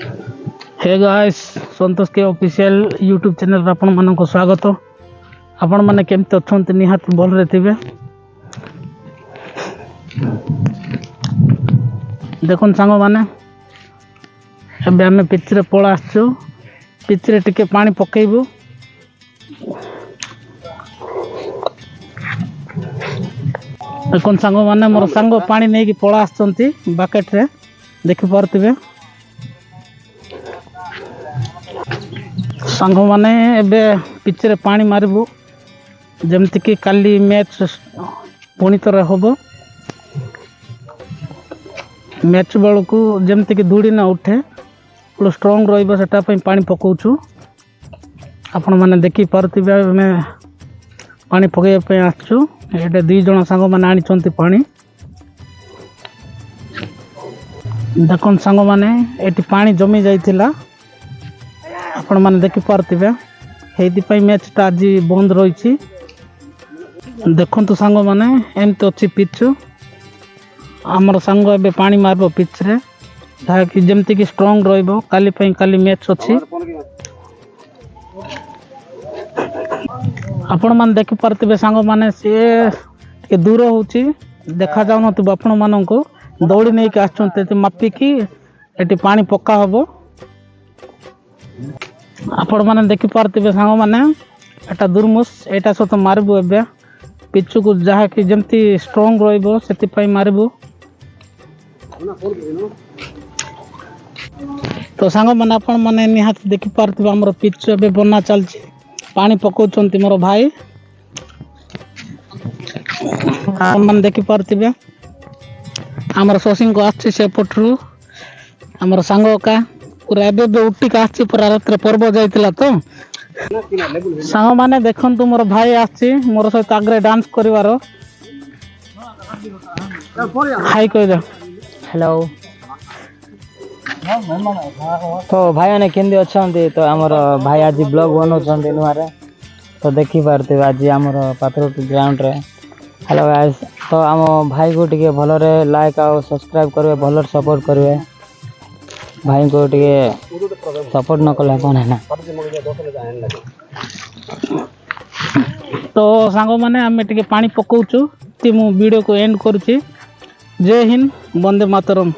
Hey guys, संतोष के official YouTube channel आपण मन को स्वागत। आपण माने केमते अछंती निहात भल रे थिबे। देखन सांग माने एबे हमें पिच रे पळा आछू। पिच रे टिके पानी पकेइबू। देखन सांग माने मोर सांग पानी नै कि पळा आछंती बकेट रे देखि परतिबे। सांग माने एबे पिच रे पानी मारबू जेमति कि काली मैच पुणी तर होबो। मैच बेलू जमती कि धूड़ी ना उठे पूरा स्ट्रॉन्ग रहिबो सेटा पई पानी पकाउछु। आपण माने देखि परतिबे मैं पानी पकाइबा पई आछु। एटे दुई जण सांग माने आनी चंती पानी। देखन सांग माने एटी पानी जमी जाइथिला। आपण माने देखि परतिबे हेदि पई मैच ता आज बंद रहिछि। देखंतु सांग माने एमते अछि पिच। आमर सांग एबे पानी मारबो पिच रे ताकि जेमति कि स्ट्रॉन्ग रहिबो। काली पई काली मैच अछि। आपण मान देखि परतिबे सांग माने से के दूर होछि देखा जाउ नथि। आपण मानको दौड़ी नै के आछन्ते ते मापी कि एटी पानी पक्का हबो। आपण माने देखि परतिबे सांग माने एटा दुरमुस एटा सतो मारबो। एबे पिच को जहा कि जेमति स्ट्रॉन्ग रहिबो सेति पई मारबो। तो सांग माने आपण माने निहात देखि परतिबे हमर पिच एबे बना चलछि। पानी पकाउछन्ति मोर भाई। आपण माने देखि परतिबे हमर सोसिंग को आछि से पटरु हमर सांग का पूरा एबे उठी का आछि। पूरा रात्र पर्व जाइतिला तो सांग माने देखंतु मोर भाई आछि मोर सहित आगरे डांस करिवारो। हाय कह दे। हेलो तो भाई ने केंदी अच्छे। तो आमर भाई आज ब्लॉग बनाउछन्ति नुआरे तो देखि पारते आज आमर पाथरटी ग्राउंड रे। हेलो गाइस, तो आम भाई को टिके भलरे लाइक और सब्सक्राइब करबे, भलरे सपोर्ट करबे। भाई को टिके सपोर्ट न कले कोन है ना। तो सांग माने हमें टिके पानी पकाउछु। ती मु वीडियो को एंड करूछि। जय हिंद, वंदे मातरम।